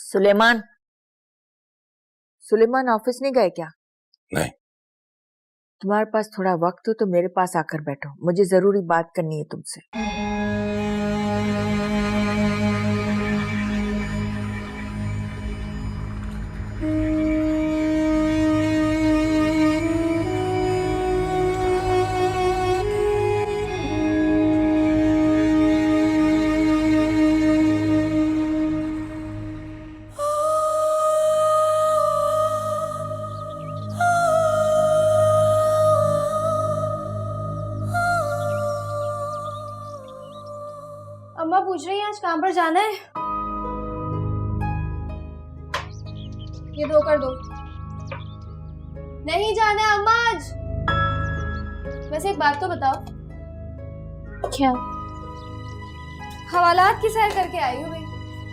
Suleman, Suleman office नहीं गए क्या? नहीं। तुम्हारे पास थोड़ा वक्त हो तो मेरे पास आकर बैठो, मुझे जरूरी बात करनी है तुमसे। अम्मा पूछ रही है आज काम पर जाना है? ये दो कर दो। नहीं जाना है अम्मा आज। वैसे एक बात तो बताओ। क्या? हवालात की सैर करके आई हूँ भाई,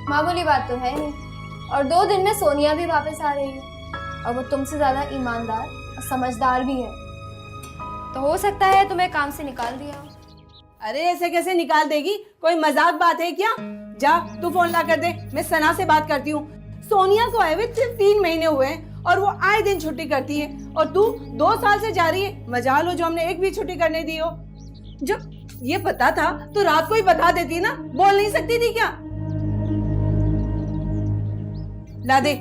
मामूली बात तो है नहीं। और 2 दिन में सोनिया भी वापस आ रही है और वो तुमसे ज्यादा ईमानदार और समझदार भी है, तो हो सकता है तुम्हें काम से निकाल दिया हो। अरे ऐसे कैसे निकाल देगी? कोई मजाक बात है क्या? जा तू फोन ला कर दे, मैं सना से बात करती हूँ। सोनिया को आए हुए सिर्फ 3 महीने हुए हैं और वो आए दिन छुट्टी करती है, और तू 2 साल से जा रही है। मजाल हो जो हमने एक भी छुट्टी करने दी हो। जब ये पता था तो रात को ही बता देती ना, बोल नहीं सकती थी क्या? ला दे।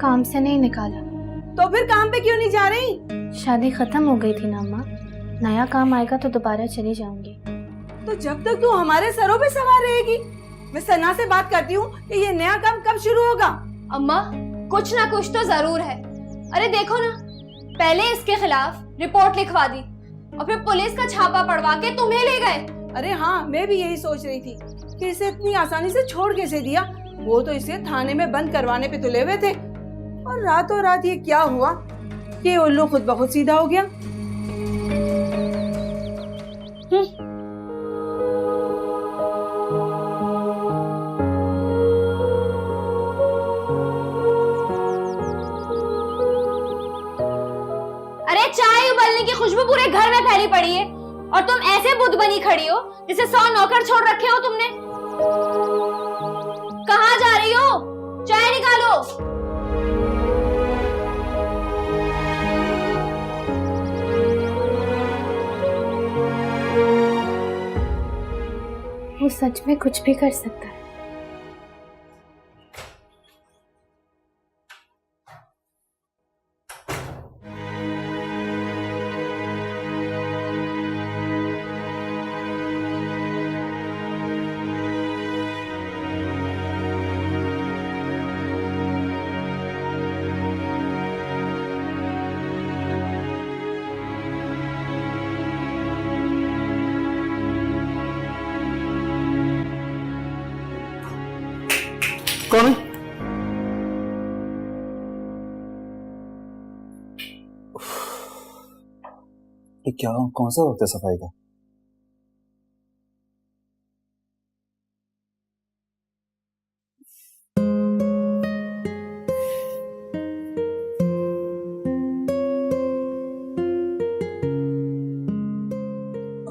काम से नहीं निकाला। तो फिर काम पे क्यों नहीं जा रही? शादी खत्म हो गई थी ना अम्मा, नया काम आएगा तो दोबारा चली जाऊंगी। तो जब तक तू हमारे सरों पे सवार रहेगी, मैं सना से बात करती हूँ कि ये नया काम कब शुरू होगा। अम्मा कुछ ना कुछ तो जरूर है। अरे देखो ना, पहले इसके खिलाफ रिपोर्ट लिखवा दी और फिर पुलिस का छापा पड़वा के तुम्हें ले गए। अरे हाँ, मैं भी यही सोच रही थी कि इसे इतनी आसानी से छोड़ कैसे दिया। वो तो इसे थाने में बंद करवाने पे तुले हुए थे, और रातों रात ये क्या हुआ कि उल्लू खुद ब खुद सीधा हो गया। अरे चाय उबलने की खुशबू पूरे घर में फैली पड़ी है और तुम ऐसे बुद्ध बनी खड़ी हो जिसे 100 नौकर छोड़ रखे हो तुमने। कहाँ जा रही हो? चाय निकालो। वो सच में कुछ भी कर सकता है। कौन है? ये क्या, कौन सा वक्त है सफाई का?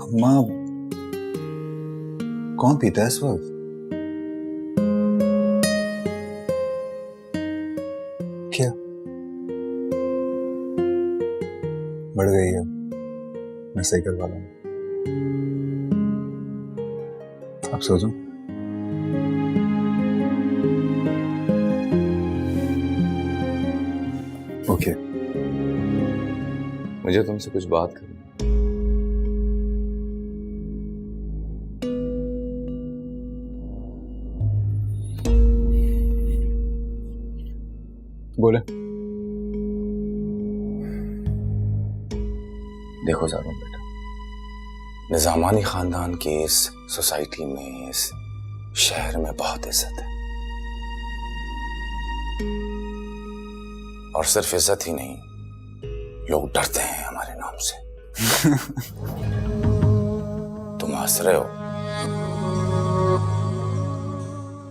अम्मा, कौन पीता है इस वक्त? क्या बढ़ गई है? मैं सही करवा लूंगा। अब सो जाऊं? ओके। मुझे तुमसे कुछ बात करनी। बोले। देखो जारूम बेटा, निजामानी खानदान की इस सोसाइटी में, इस शहर में बहुत इज्जत है, और सिर्फ इज्जत ही नहीं, लोग डरते हैं हमारे नाम से। तुम हंस रहे हो।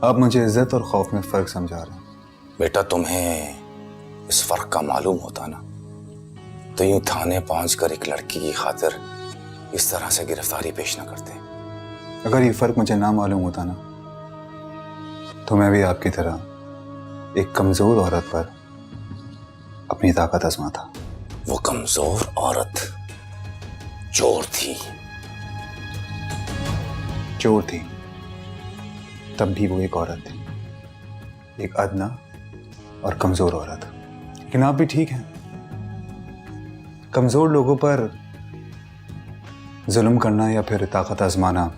आप मुझे इज्जत और खौफ में फर्क समझा रहे हैं। बेटा तुम्हें इस फर्क का मालूम होता ना तो यूं थाने पहुंचकर एक लड़की की खातिर इस तरह से गिरफ्तारी पेश न करते। अगर ये फर्क मुझे ना मालूम होता ना तो मैं भी आपकी तरह एक कमजोर औरत पर अपनी ताकत आजमाता। वो कमजोर औरत चोर थी। चोर थी, तब भी वो एक औरत थी, एक अदना और कमजोर औरत। लेकिन आप भी ठीक हैं। कमजोर लोगों पर जुल्म करना या फिर ताकत आजमाना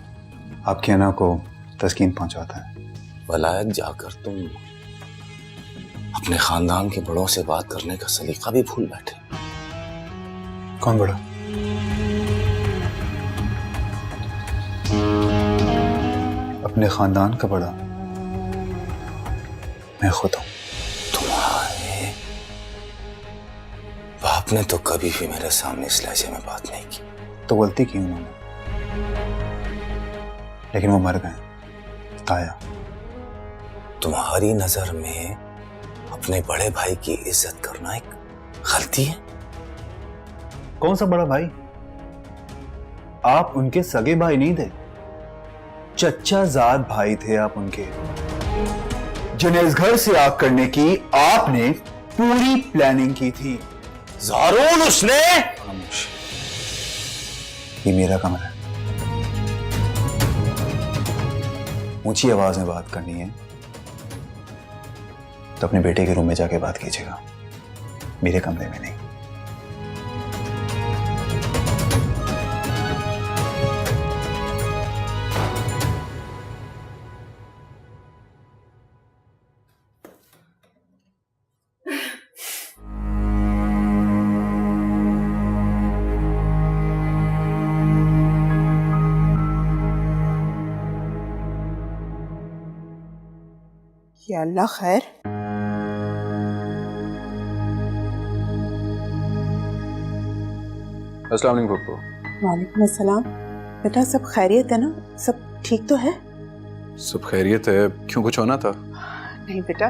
आपकी अना को तस्कीन पहुंचाता है। वलायत जाकर तुम अपने खानदान के बड़ों से बात करने का सलीका भी भूल बैठे। कौन बड़ा? अपने खानदान का बड़ा मैं खुद हूं। तुम्हारे बाप ने तो कभी भी मेरे सामने इस लहजे में बात नहीं की। तो गलती की उन्होंने, लेकिन वो मर गए। ताया, तुम्हारी नजर में अपने बड़े भाई की इज्जत करना एक गलती है? कौन सा बड़ा भाई? आप उनके सगे भाई नहीं थे, चच्चा जाद भाई थे आप उनके, जिन्हें इस घर से आग करने की आपने पूरी प्लानिंग की थी। ज़ारून उसने। खामोश, ये मेरा कमरा है। ऊंची आवाज में बात करनी है तो अपने बेटे के रूम में जाके बात कीजिएगा, मेरे कमरे में नहीं। या अल्लाह खैर। अस्सलाम वालेकुम पप्पू। वालेकुम अस्सलाम। बेटा सब खैरियत है ना? सब ठीक तो है? सब खैरियत है। क्यों, कुछ होना था? नहीं बेटा,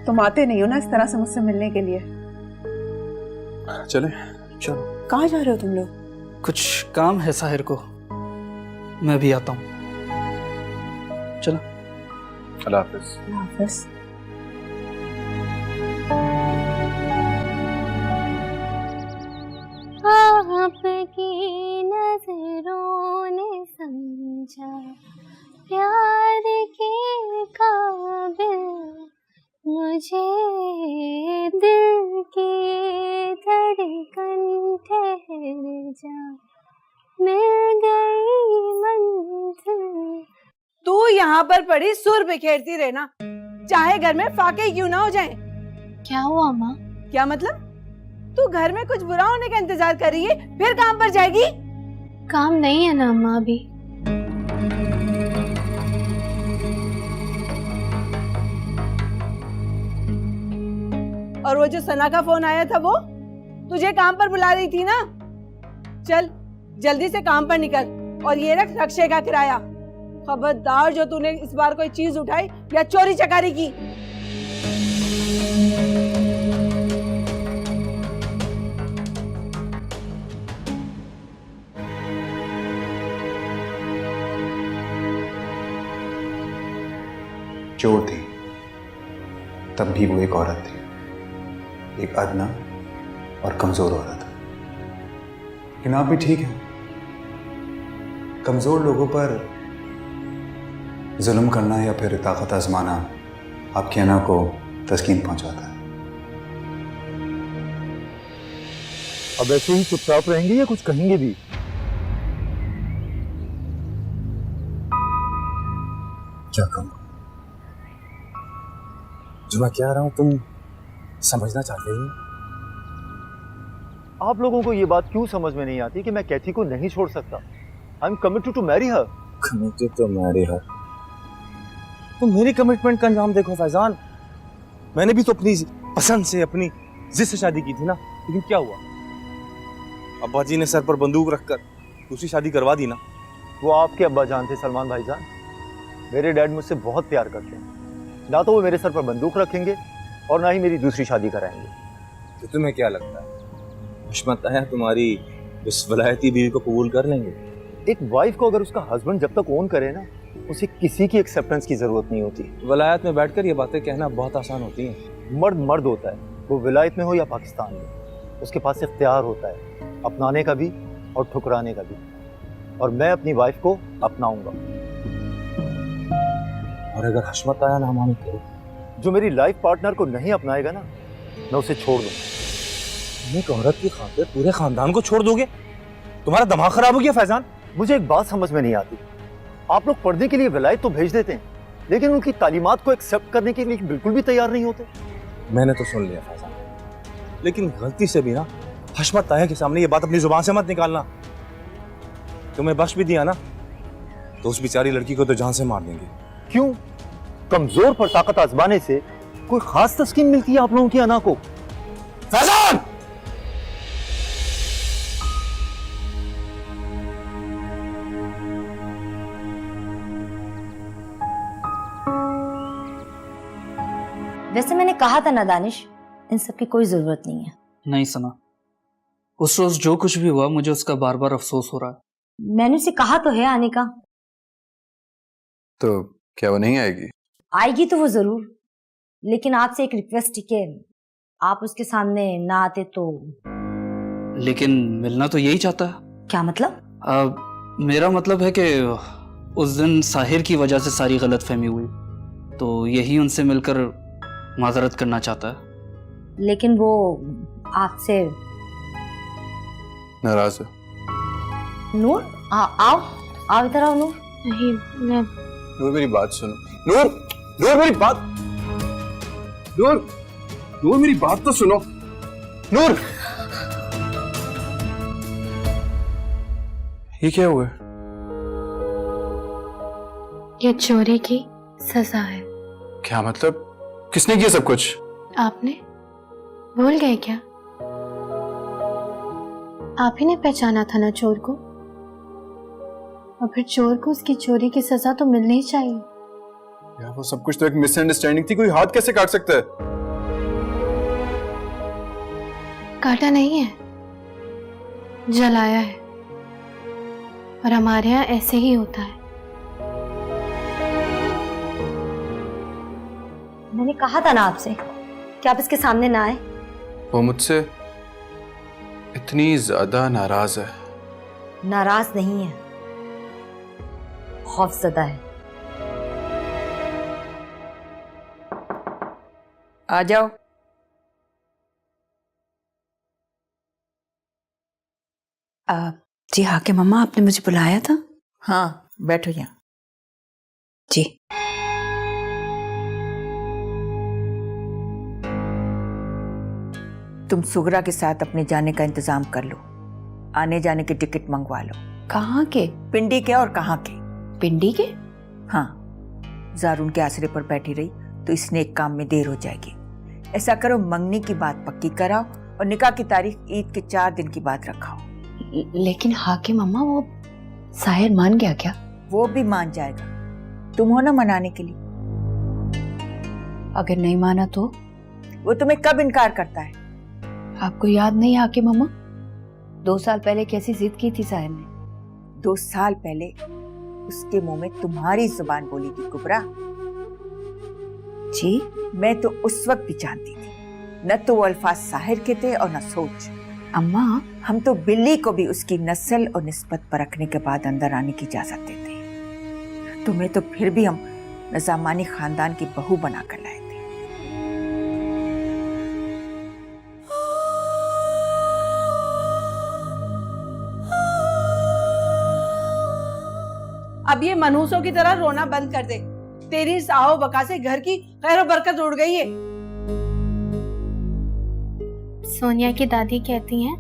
तुम आते नहीं हो ना इस तरह से मुझसे मिलने के लिए। चले चलो। कहाँ जा रहे हो तुम लोग? कुछ काम है साहिर को, मैं भी आता हूँ। चलो। अल्लाह हाफिज। अल्लाह हाफिज। आपकी नजरों ने समझा प्यार के काबिल मुझे, दिल की धड़कन ठहर जा, मिल गई मंजिल। तू यहाँ पर पड़ी सुर बिखेरती रहना, चाहे घर में फाके क्यों ना हो जाएं। क्या हुआ माँ? क्या मतलब? तू घर में कुछ बुरा होने का इंतजार कर रही है, फिर काम पर जाएगी? काम नहीं है ना माँ अभी। और वो जो सना का फोन आया था, वो तुझे काम पर बुला रही थी ना? चल जल्दी से काम पर निकल, और ये रख रक्षे का किराया। खबरदार जो तूने इस बार कोई चीज उठाई या चोरी चकारी की। चोर थी, तब भी वो एक औरत थी, एक अदना और कमजोर औरत। लेकिन आप भी ठीक हैं। कमजोर लोगों पर जुल्म करना या फिर ताकत आजमाना आपकी अना को तस्कीन पहुंचाता है। अब ऐसे ही चुपचाप रहेंगे या कुछ कहेंगे भी? क्या कहूँ? जो मैं कह रहा हूं तुम समझना चाहते हो? आप लोगों को ये बात क्यों समझ में नहीं आती कि मैं कैथी को नहीं छोड़ सकता? I am committed to marry her. Committed to marry her? तो मेरी कमिटमेंट का अंजाम देखो फैजान, मैंने भी तो अपनी पसंद से, अपनी जिद से शादी की थी ना। लेकिन क्या हुआ? अब्बा जी ने सर पर बंदूक रखकर दूसरी शादी करवा दी ना। वो आपके अब्बा जान थे सलमान भाईजान। मेरे डैड मुझसे बहुत प्यार करते हैं, ना तो वो मेरे सर पर बंदूक रखेंगे और ना ही मेरी दूसरी शादी कराएंगे। तो तुम्हें क्या लगता है हुश्मत है तुम्हारी इस वलायती बीवी को कबूल कर लेंगे? एक वाइफ को अगर उसका हस्बैंड जब तक ओन करे ना, उसे किसी की एक्सेप्टेंस की जरूरत नहीं होती। वलायत में बैठकर ये बातें कहना बहुत आसान होती हैं। मर्द मर्द होता है, वो विलायत में हो या पाकिस्तान में, उसके पास इख्तियार होता है अपनाने का भी और ठुकराने का भी। और मैं अपनी वाइफ को अपनाऊंगा। और अगर हशमत आया ना माने तो जो मेरी लाइफ पार्टनर को नहीं अपनाएगा ना, मैं उसे छोड़ दूंगा। एक औरत की खातिर पूरे खानदान को छोड़ दोगे? तुम्हारा दिमाग खराब हो गया फैजान? मुझे एक बात समझ में नहीं आती, आप लोग पढ़ने के लिए विलायत तो भेज देते हैं, लेकिन उनकी तालीमात को एक्सेप्ट करने के लिए बिल्कुल भी तैयार नहीं होते। मैंने तो सुन लिया फैजान, लेकिन गलती से भी ना हशमत ताया के सामने ये बात अपनी जुबान से मत निकालना। तुम्हें बख्श भी दिया ना तो उस बेचारी लड़की को तो जान से मार देंगे। क्यों? कमजोर पर ताकत आजमाने से कोई खास तस्कीन मिलती है आप लोगों की अना को? फैजान! वैसे मैंने कहा था ना दानिश, इन सब की कोई जरूरत नहीं है। नहीं सना, उस रोज जो कुछ भी हुआ मुझे उसका बार बार अफसोस हो रहा है। मैंने उसे कहा तो है आने का। तो क्या वो नहीं आएगी? आएगी तो वो जरूर, लेकिन आपसे एक रिक्वेस्ट है कि आप उसके सामने ना आते तो। लेकिन मिलना तो यही चाहता है। क्या मतलब? मेरा मतलब है कि उस दिन साहिर की वजह से सारी गलतफहमी हुई, तो यही उनसे मिलकर माजरत करना चाहता है। लेकिन वो आपसे नाराज है। नूर आओ आओ इधर आओ नूर। नहीं, मैं नूर मेरी बात सुनो। नूर, नूर मेरी बात, नूर, नूर मेरी बात तो सुनो। नूर, ये क्या हुआ? ये चोरी की सजा है। क्या मतलब? किसने किया सब कुछ? आपने भूल गए क्या? आप ही ने पहचाना था ना चोर को, और फिर चोर को उसकी चोरी की सजा तो मिलनी ही चाहिए। यार वो सब कुछ तो एक मिसअंडरस्टैंडिंग थी, कोई हाथ कैसे काट सकता है? काटा नहीं है, जलाया है, और हमारे यहाँ ऐसे ही होता है। मैंने कहा था ना आपसे कि आप इसके सामने ना आए। वो मुझसे इतनी ज्यादा नाराज है। नाराज नहीं है, खौफजदा है। आ जाओ। जी हाँ के मम्मा, आपने मुझे बुलाया था? हाँ, बैठो यहाँ। जी। तुम सुगरा के साथ अपने जाने का इंतजाम कर लो, आने जाने के टिकट मंगवा लो। कहाँ के? पिंडी के और कहाँ के? पिंडी के? हाँ, जारून के आसरे पर बैठी रही तो इस नेक काम में देर हो जाएगी। ऐसा करो, मंगनी की बात पक्की कराओ और निकाह की तारीख ईद के 4 दिन की बाद रखाओ। लेकिन हाँ के मम्मा, वो साहिर मान गया क्या? वो भी मान जाएगा, तुम हो ना मनाने के लिए। अगर नहीं माना तो? वो तुम्हें कब इनकार करता है? आपको याद नहीं है आके मम्मा, 2 साल पहले कैसी जिद की थी साहिर ने? 2 साल पहले उसके मुंह में तुम्हारी जुबान बोली थी कुबरा। जी? मैं तो उस वक्त भी जानती थी, न तो वो अल्फाज साहिर के थे और न सोच। अम्मा, हम तो बिल्ली को भी उसकी नस्ल और निस्बत परखने के बाद अंदर आने की इजाजत देते। तुम्हें तो फिर भी हम नजामानी खानदान की बहू बनाकर लाए थे। अब ये मनहूसों की तरह रोना बंद कर दे। तेरी इस आओ बका से घर की खैर बरकत उड़ गई है। सोनिया की दादी कहती हैं,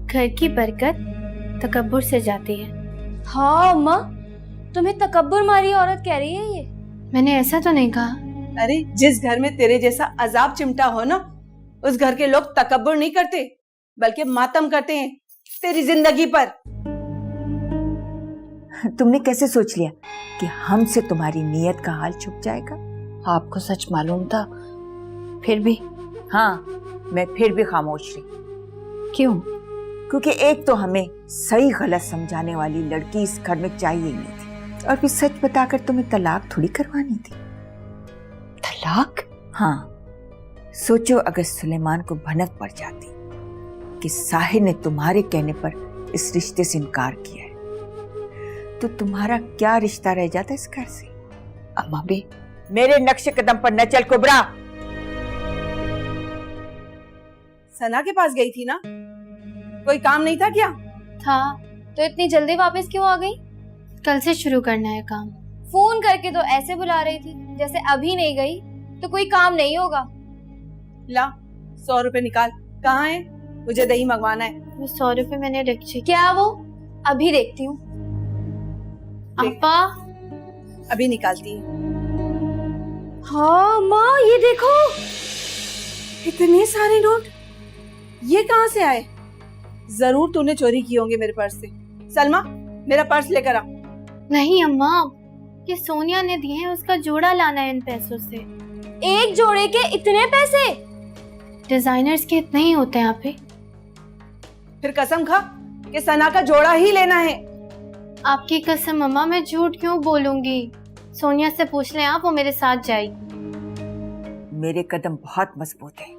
घर की बरकत तकब्बुर से जाती है। हाँ अम्मा, तुम्हें तकब्बुर मारी औरत कह रही है ये? मैंने ऐसा तो नहीं कहा। अरे जिस घर में तेरे जैसा अजाब चिमटा हो ना, उस घर के लोग तकब्बुर नहीं करते, बल्कि मातम करते हैं तेरी जिंदगी पर। तुमने कैसे सोच लिया कि हमसे तुम्हारी नीयत का हाल छुप जाएगा? आपको सच मालूम था, फिर भी? हाँ, मैं फिर भी खामोश रही। क्यों? क्योंकि एक तो हमें सही गलत समझाने वाली लड़की इस घर में चाहिए ही नहीं थी, और फिर सच बताकर तुम्हें तलाक थोड़ी करवानी थी। तलाक? हाँ, सोचो अगर सुलेमान को भनक पड़ जाती कि साहिर ने तुम्हारे कहने पर इस रिश्ते से इनकार किया है, तो तुम्हारा क्या रिश्ता रह जाता इस घर से? अम्मा भी मेरे नक्शे कदम पर न चल कुबरा। सना के पास गई थी ना, कोई काम नहीं था क्या? था, तो इतनी जल्दी वापस क्यों आ गई? कल से शुरू करना है काम। फोन करके तो ऐसे बुला रही थी जैसे अभी नहीं गई तो कोई काम नहीं होगा। ला 100 रुपए निकाल, कहाँ है? मुझे दही मंगवाना है। वो 100 रुपए मैंने रखे। क्या वो? अभी देखती हूँ। अप्पा अभी निकालती है। हाँ माँ, ये देखो। इतने सारे नोट ये कहाँ से आए? जरूर तूने चोरी किए होंगे मेरे पर्स से। सलमा, मेरा पर्स लेकर आ। नहीं अम्मा, ये सोनिया ने दिए हैं, उसका जोड़ा लाना है इन पैसों से। एक जोड़े के इतने पैसे? डिजाइनर्स के इतने ही होते हैं यहाँ पे। फिर कसम खा कि सना का जोड़ा ही लेना है। आपकी कसम अम्मा, मैं झूठ क्यों बोलूंगी? सोनिया से पूछ लें आप, वो मेरे साथ जाएगी। मेरे कदम बहुत मजबूत है,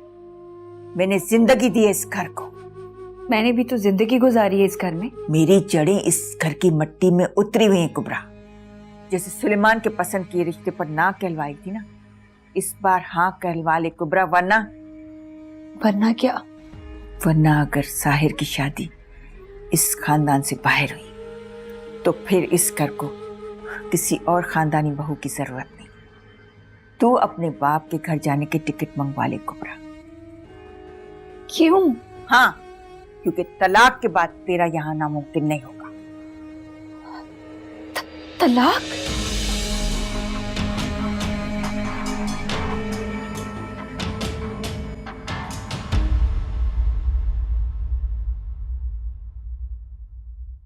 मैंने जिंदगी दी है इस घर को। मैंने भी तो जिंदगी गुजारी है इस घर में। मेरी जड़ें इस घर की मिट्टी में उतरी हुई हैं कुबरा। जैसे सुलेमान के पसंद किए रिश्ते पर ना कहलवाई थी ना, इस बार हाँ कहलवा ले कुबरा, वरना क्या? वरना अगर साहिर की शादी इस खानदान से बाहर हुई तो फिर इस घर को किसी और खानदानी बहू की जरूरत नहीं। तू अपने बाप के घर जाने के टिकट मंगवा ले कुबरा। क्यों? हाँ, क्योंकि तलाक के बाद तेरा यहाँ नामुमकिन नहीं होगा। तलाक?